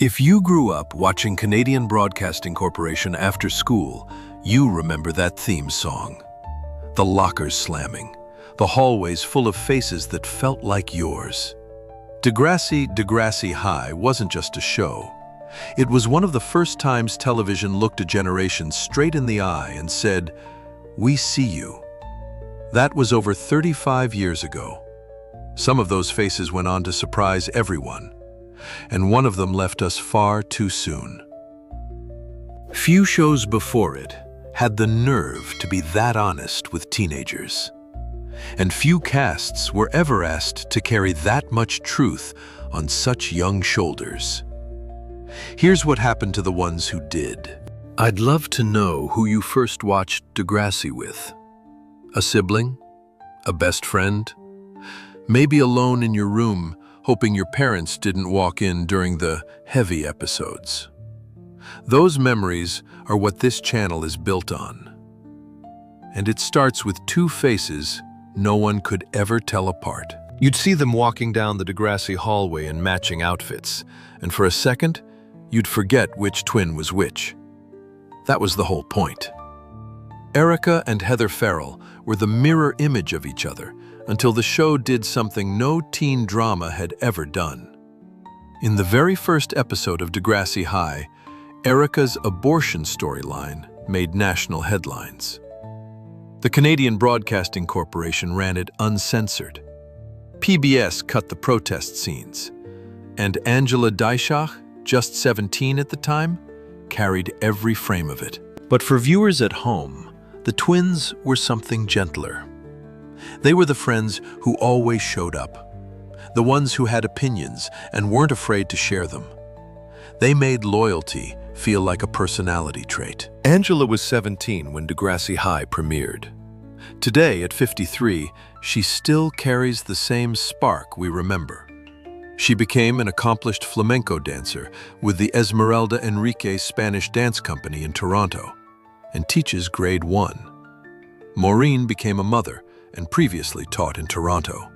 If you grew up watching Canadian Broadcasting Corporation after school, you remember that theme song. The lockers slamming, the hallways full of faces that felt like yours. Degrassi High wasn't just a show. It was one of the first times television looked a generation straight in the eye and said, "We see you." That was over 35 years ago. Some of those faces went on to surprise everyone, and one of them left us far too soon. Few shows before it had the nerve to be that honest with teenagers, and few casts were ever asked to carry that much truth on such young shoulders. Here's what happened to the ones who did. I'd love to know who you first watched Degrassi with. A sibling? A best friend? Maybe alone in your room, hoping your parents didn't walk in during the heavy episodes. Those memories are what this channel is built on. And it starts with two faces no one could ever tell apart. You'd see them walking down the Degrassi hallway in matching outfits, and for a second, you'd forget which twin was which. That was the whole point. Erica and Heather Farrell were the mirror image of each other until the show did something no teen drama had ever done. In the very first episode of Degrassi High, Erica's abortion storyline made national headlines. The Canadian Broadcasting Corporation ran it uncensored. PBS cut the protest scenes, and Angela Deiseach, just 17 at the time, carried every frame of it. But for viewers at home, the twins were something gentler. They were the friends who always showed up, the ones who had opinions and weren't afraid to share them. They made loyalty feel like a personality trait. Angela was 17 when Degrassi High premiered. Today, at 53, she still carries the same spark we remember. She became an accomplished flamenco dancer with the Esmeralda Enrique Spanish Dance Company in Toronto and teaches grade 1. Maureen became a mother and previously taught in Toronto.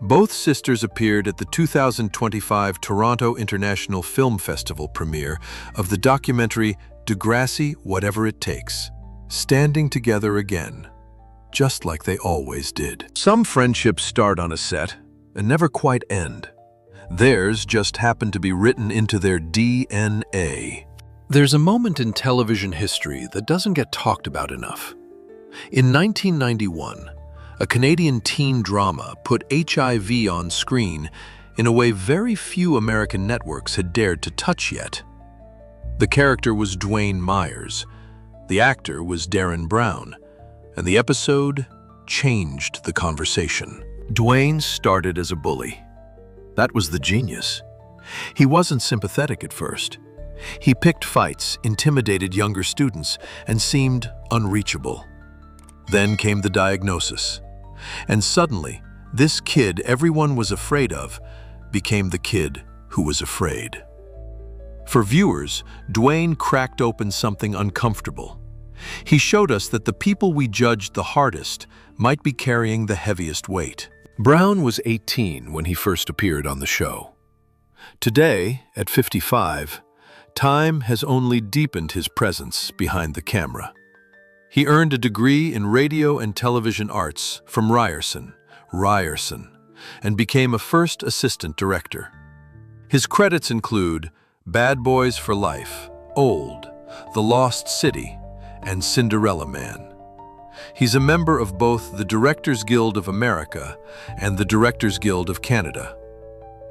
Both sisters appeared at the 2025 Toronto International Film Festival premiere of the documentary Degrassi Whatever It Takes, standing together again, just like they always did. Some friendships start on a set and never quite end. Theirs just happened to be written into their DNA. There's a moment in television history that doesn't get talked about enough. In 1991, a Canadian teen drama put HIV on screen in a way very few American networks had dared to touch yet. The character was Dwayne Myers, the actor was Darren Brown, and the episode changed the conversation. Dwayne started as a bully. That was the genius. He wasn't sympathetic at first. He picked fights, intimidated younger students, and seemed unreachable. Then came the diagnosis. And suddenly, this kid everyone was afraid of became the kid who was afraid. For viewers, Dwayne cracked open something uncomfortable. He showed us that the people we judged the hardest might be carrying the heaviest weight. Brown was 18 when he first appeared on the show. Today, at 55, time has only deepened his presence behind the camera. He earned a degree in radio and television arts from Ryerson, and became a first assistant director. His credits include Bad Boys for Life, Old, The Lost City, and Cinderella Man. He's a member of both the Directors Guild of America and the Directors Guild of Canada.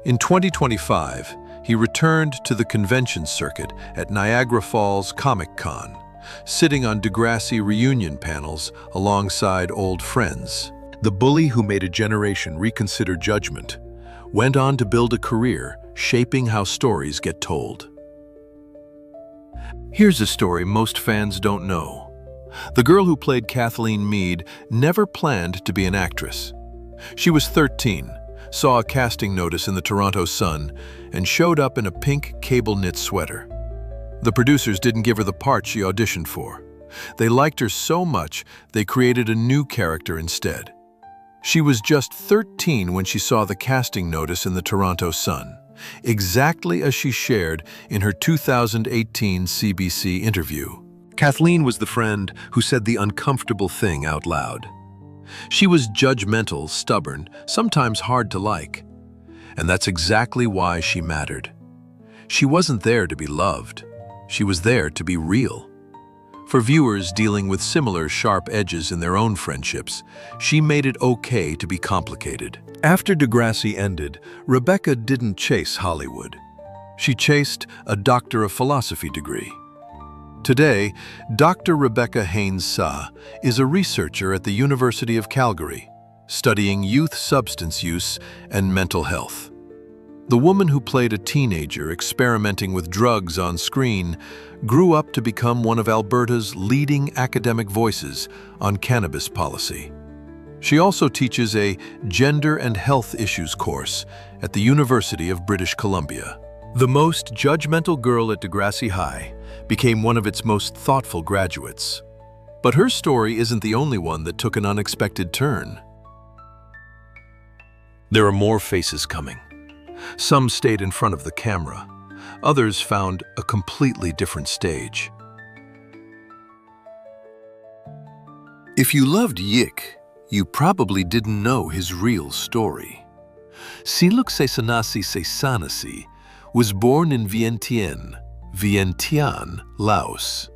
In 2025, he returned to the convention circuit at Niagara Falls Comic Con, sitting on Degrassi reunion panels alongside old friends. The bully who made a generation reconsider judgment went on to build a career shaping how stories get told. Here's a story most fans don't know. The girl who played Kathleen Meade never planned to be an actress. She was 13, saw a casting notice in the Toronto Sun, and showed up in a pink cable-knit sweater. The producers didn't give her the part she auditioned for. They liked her so much, they created a new character instead. She was just 13 when she saw the casting notice in the Toronto Sun. exactly as she shared in her 2018 CBC interview. Kathleen was the friend who said the uncomfortable thing out loud. She was judgmental, stubborn, sometimes hard to like. And that's exactly why she mattered. She wasn't there to be loved. She was there to be real. For viewers dealing with similar sharp edges in their own friendships, she made it okay to be complicated. After Degrassi ended, Rebecca didn't chase Hollywood. She chased a Doctor of Philosophy degree. Today, Dr. Rebecca Haines-Saah is a researcher at the University of Calgary, studying youth substance use and mental health. The woman who played a teenager experimenting with drugs on screen grew up to become one of Alberta's leading academic voices on cannabis policy. She also teaches a Gender and Health Issues course at the University of British Columbia. The most judgmental girl at Degrassi High became one of its most thoughtful graduates. But her story isn't the only one that took an unexpected turn. There are more faces coming. Some stayed in front of the camera. Others found a completely different stage. If you loved Yick, you probably didn't know his real story. Siluck Saysanasi was born in Vientiane, Laos.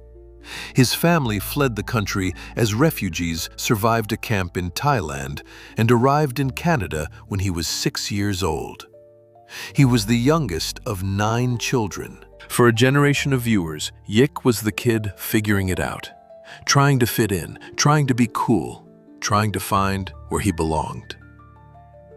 His family fled the country as refugees survived a camp in Thailand and arrived in Canada when he was 6 years old. He was the youngest of 9 children. For a generation of viewers, Yick was the kid figuring it out, trying to fit in, trying to be cool, trying to find where he belonged.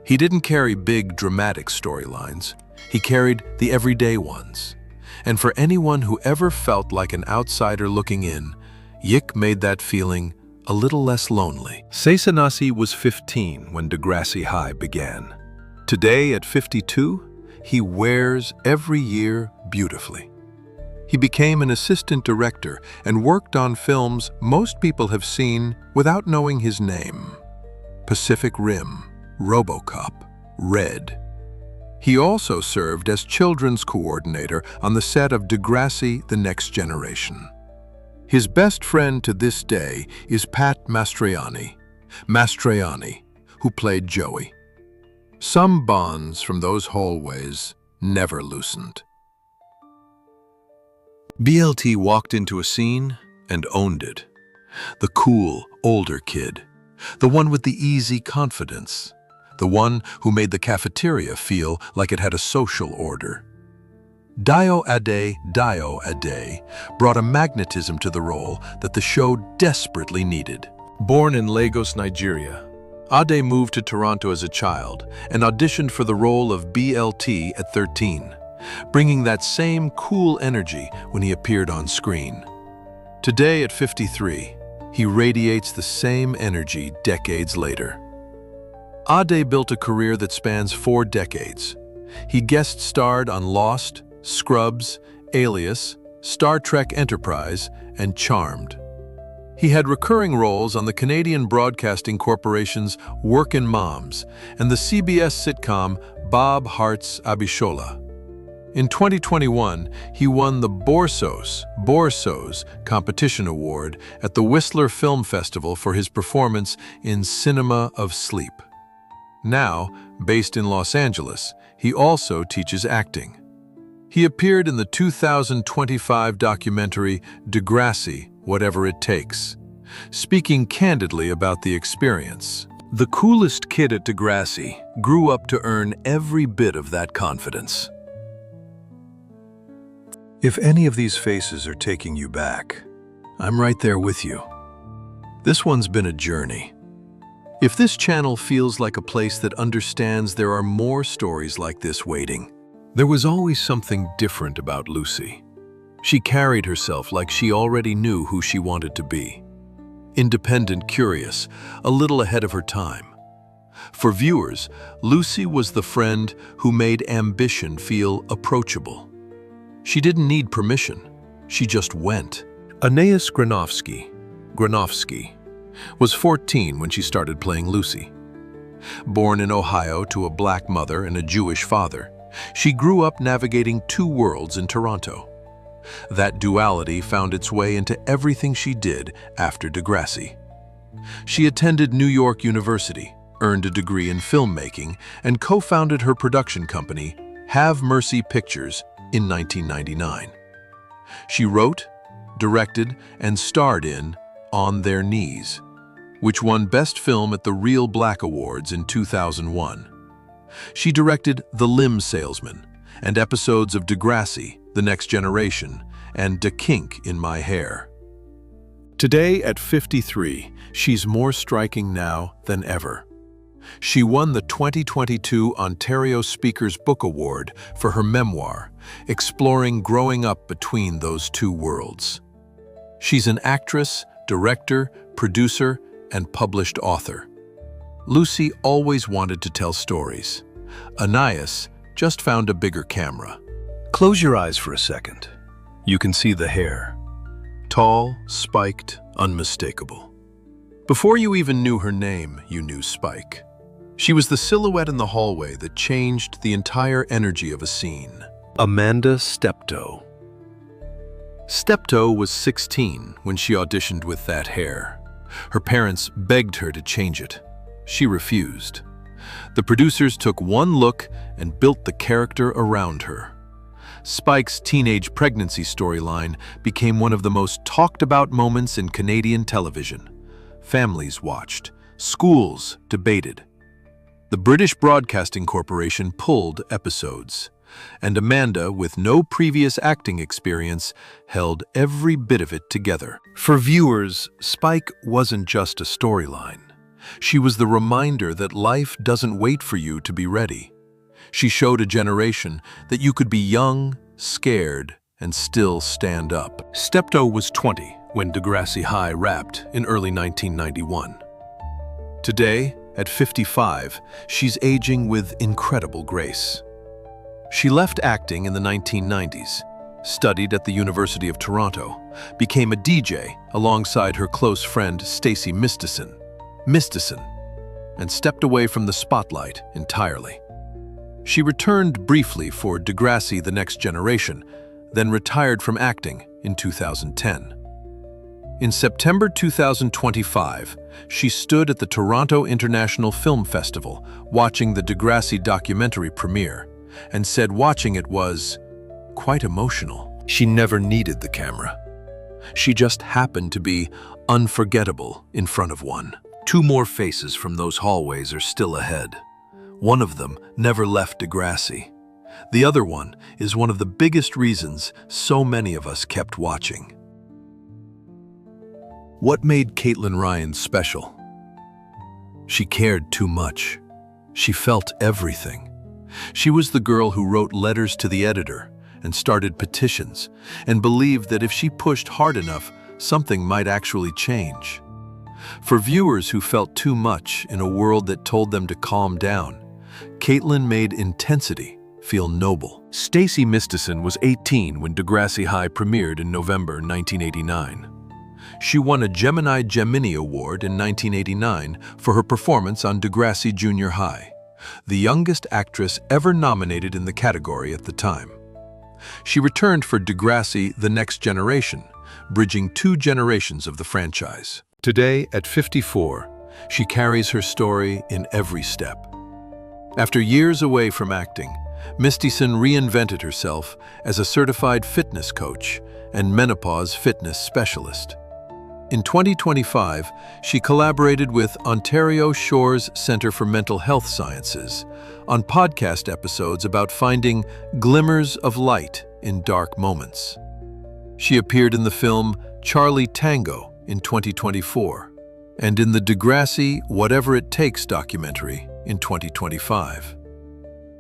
He didn't carry big, dramatic storylines. He carried the everyday ones. And for anyone who ever felt like an outsider looking in, Yick made that feeling a little less lonely. Saysanasi was 15 when Degrassi High began. Today, at 52, he wears every year beautifully. He became an assistant director and worked on films most people have seen without knowing his name: Pacific Rim, RoboCop, Red. He also served as children's coordinator on the set of Degrassi: The Next Generation. His best friend to this day is Pat Mastroianni, who played Joey. Some bonds from those hallways never loosened. BLT walked into a scene and owned it. The cool, older kid. The one with the easy confidence. The one who made the cafeteria feel like it had a social order. Dayo Ade brought a magnetism to the role that the show desperately needed. Born in Lagos, Nigeria, Ade moved to Toronto as a child and auditioned for the role of BLT at 13, bringing that same cool energy when he appeared on screen. Today at 53, he radiates the same energy decades later. Ade built a career that spans 4 decades. He guest starred on Lost, Scrubs, Alias, Star Trek Enterprise, and Charmed. He had recurring roles on the Canadian Broadcasting Corporation's Workin' Moms and the CBS sitcom Bob Hart's Abishola. In 2021, he won the Borsos Competition Award at the Whistler Film Festival for his performance in Cinema of Sleep. Now, based in Los Angeles, he also teaches acting. He appeared in the 2025 documentary Degrassi, Whatever It Takes, speaking candidly about the experience. The coolest kid at Degrassi grew up to earn every bit of that confidence. If any of these faces are taking you back, I'm right there with you. This one's been a journey. If this channel feels like a place that understands there are more stories like this waiting, there was always something different about Lucy. She carried herself like she already knew who she wanted to be. Independent, curious, a little ahead of her time. For viewers, Lucy was the friend who made ambition feel approachable. She didn't need permission. She just went. Anais Granovsky was 14 when she started playing Lucy. Born in Ohio to a black mother and a Jewish father, She grew up navigating two worlds in Toronto. That duality found its way into everything she did after Degrassi. She attended New York University, earned a degree in filmmaking, and co-founded her production company, Have Mercy Pictures, in 1999. She wrote, directed, and starred in On Their Knees, which won Best Film at the Real Black Awards in 2001. She directed The Limb Salesman and episodes of Degrassi, The Next Generation, and Da Kink in My Hair. Today, at 53, she's more striking now than ever. She won the 2022 Ontario Speakers Book Award for her memoir, exploring growing up between those two worlds. She's an actress, director, producer, and published author. Lucy always wanted to tell stories. Anais just found a bigger camera. Close your eyes for a second. You can see the hair. Tall, spiked, unmistakable. Before you even knew her name, you knew Spike. She was the silhouette in the hallway that changed the entire energy of a scene. Amanda Stepto. Stepto was 16 when she auditioned with that hair. Her parents begged her to change it. She refused. The producers took one look and built the character around her. Spike's teenage pregnancy storyline became one of the most talked about moments in Canadian television. Families watched. Schools debated. The British Broadcasting Corporation pulled episodes, and Amanda, with no previous acting experience, held every bit of it together. For viewers, Spike wasn't just a storyline. She was the reminder that life doesn't wait for you to be ready. She showed a generation that you could be young, scared, and still stand up. Stepto was 20 when Degrassi High wrapped in early 1991. Today, at 55, she's aging with incredible grace. She left acting in the 1990s, studied at the University of Toronto, became a DJ alongside her close friend Stacie Mistysyn, and stepped away from the spotlight entirely. She returned briefly for Degrassi: The Next Generation, then retired from acting in 2010. In September 2025, she stood at the Toronto International Film Festival watching the Degrassi documentary premiere and said watching it was quite emotional. She never needed the camera. She just happened to be unforgettable in front of one. Two more faces from those hallways are still ahead. One of them never left Degrassi. The other one is one of the biggest reasons so many of us kept watching. What made Caitlin Ryan special? She cared too much. She felt everything. She was the girl who wrote letters to the editor and started petitions and believed that if she pushed hard enough, something might actually change. For viewers who felt too much in a world that told them to calm down, Caitlin made intensity feel noble. Stacie Mistysyn was 18 when Degrassi High premiered in November 1989. She won a Gemini Award in 1989 for her performance on Degrassi Junior High, the youngest actress ever nominated in the category at the time. She returned for Degrassi: The Next Generation, bridging two generations of the franchise. Today, at 54, she carries her story in every step. After years away from acting, Mistysyn reinvented herself as a certified fitness coach and menopause fitness specialist. In 2025, she collaborated with Ontario Shores Centre for Mental Health Sciences on podcast episodes about finding glimmers of light in dark moments. She appeared in the film Charlie Tango in 2024 and in the Degrassi Whatever It Takes documentary in 2025.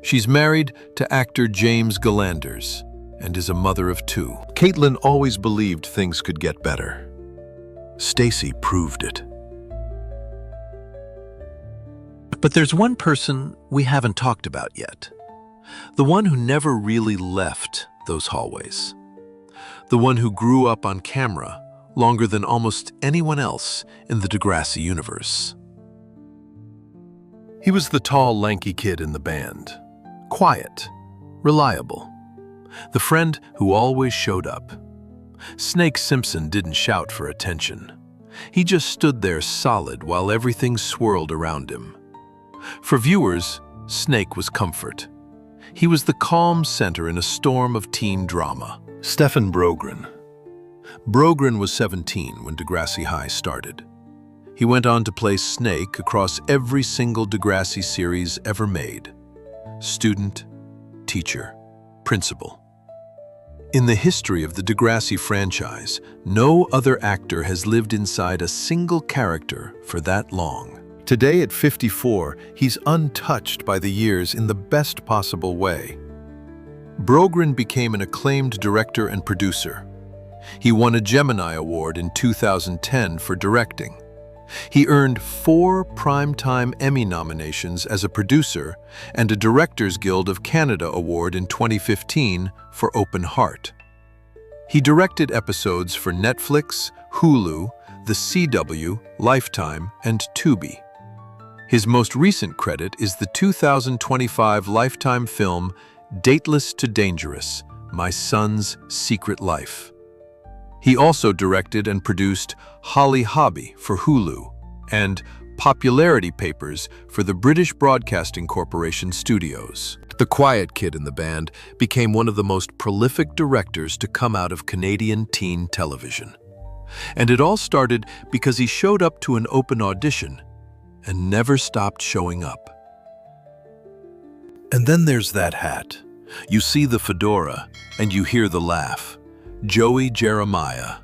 She's married to actor James Galanders and is a mother of two. Caitlin always believed things could get better. Stacie proved it. But there's one person we haven't talked about yet. The one who never really left those hallways. The one who grew up on camera longer than almost anyone else in the Degrassi universe. He was the tall, lanky kid in the band. Quiet, reliable. The friend who always showed up. Snake Simpson didn't shout for attention. He just stood there solid while everything swirled around him. For viewers, Snake was comfort. He was the calm center in a storm of teen drama. Stephen Brogren. Brogren was 17 when Degrassi High started. He went on to play Snake across every single Degrassi series ever made. Student, teacher, principal. In the history of the Degrassi franchise, no other actor has lived inside a single character for that long. Today at 54, he's untouched by the years in the best possible way. Brogren became an acclaimed director and producer. He won a Gemini Award in 2010 for directing. He earned 4 Primetime Emmy nominations as a producer and a Directors Guild of Canada Award in 2015 for Open Heart. He directed episodes for Netflix, Hulu, The CW, Lifetime, and Tubi. His most recent credit is the 2025 Lifetime film Dateless to Dangerous, My Son's Secret Life. He also directed and produced Holly Hobby for Hulu and Popularity Papers for the British Broadcasting Corporation Studios. The quiet kid in the band became one of the most prolific directors to come out of Canadian teen television. And it all started because he showed up to an open audition and never stopped showing up. And then there's that hat. You see the fedora and you hear the laugh. Joey Jeremiah,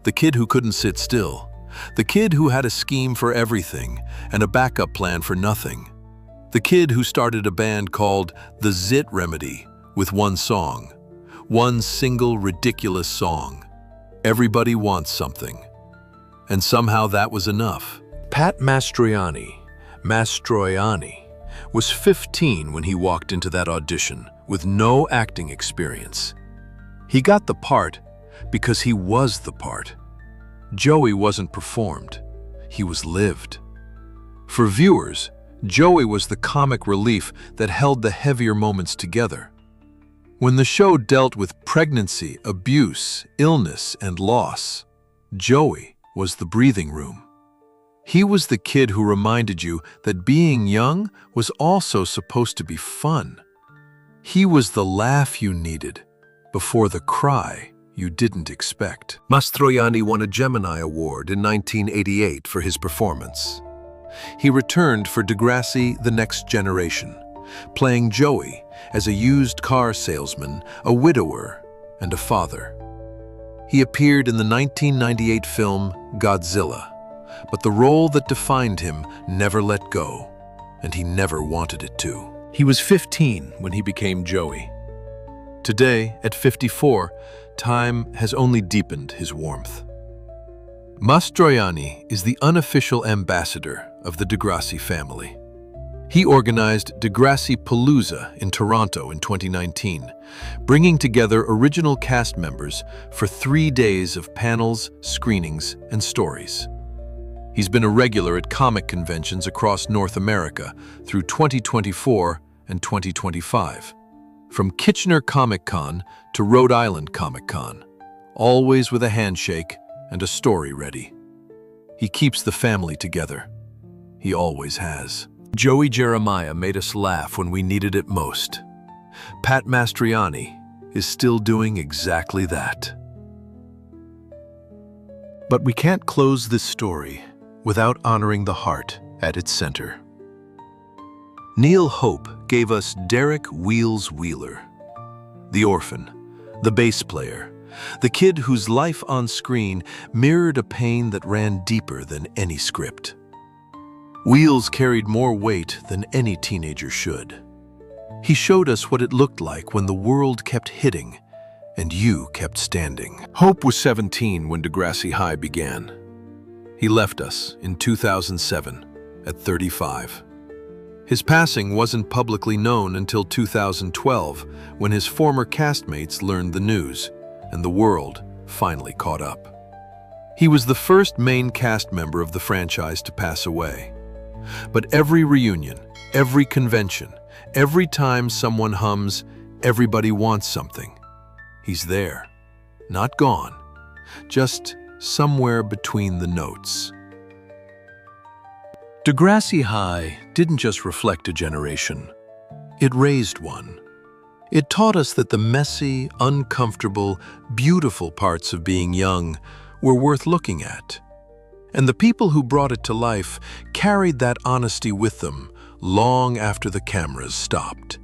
the kid who couldn't sit still, the kid who had a scheme for everything and a backup plan for nothing, the kid who started a band called The Zit Remedy with one song, one single ridiculous song, Everybody Wants Something. And somehow that was enough. Pat Mastroianni was 15 when he walked into that audition with no acting experience. He got the part because he was the part. Joey wasn't performed, he was lived. For viewers, Joey was the comic relief that held the heavier moments together. When the show dealt with pregnancy, abuse, illness, and loss, Joey was the breathing room. He was the kid who reminded you that being young was also supposed to be fun. He was the laugh you needed before the cry you didn't expect. Mastroianni won a Gemini Award in 1988 for his performance. He returned for Degrassi: The Next Generation, playing Joey as a used car salesman, a widower, and a father. He appeared in the 1998 film Godzilla, but the role that defined him never let go, and he never wanted it to. He was 15 when he became Joey. Today, at 54, time has only deepened his warmth. Mastroianni is the unofficial ambassador of the Degrassi family. He organized Degrassi Palooza in Toronto in 2019, bringing together original cast members for 3 days of panels, screenings, and stories. He's been a regular at comic conventions across North America through 2024 and 2025. From Kitchener Comic Con to Rhode Island Comic Con, always with a handshake and a story ready. He keeps the family together. He always has. Joey Jeremiah made us laugh when we needed it most. Pat Mastroianni is still doing exactly that. But we can't close this story without honoring the heart at its center. Neil Hope gave us Derek Wheels Wheeler, the orphan, the bass player, the kid whose life on screen mirrored a pain that ran deeper than any script. Wheels carried more weight than any teenager should. He showed us what it looked like when the world kept hitting and you kept standing. Hope was 17 when Degrassi High began. He left us in 2007 at 35. His passing wasn't publicly known until 2012 when his former castmates learned the news and the world finally caught up. He was the first main cast member of the franchise to pass away. But every reunion, every convention, every time someone hums, Everybody wants something. He's there, not gone, just somewhere between the notes. Degrassi High didn't just reflect a generation. It raised one. It taught us that the messy, uncomfortable, beautiful parts of being young were worth looking at. And the people who brought it to life carried that honesty with them long after the cameras stopped.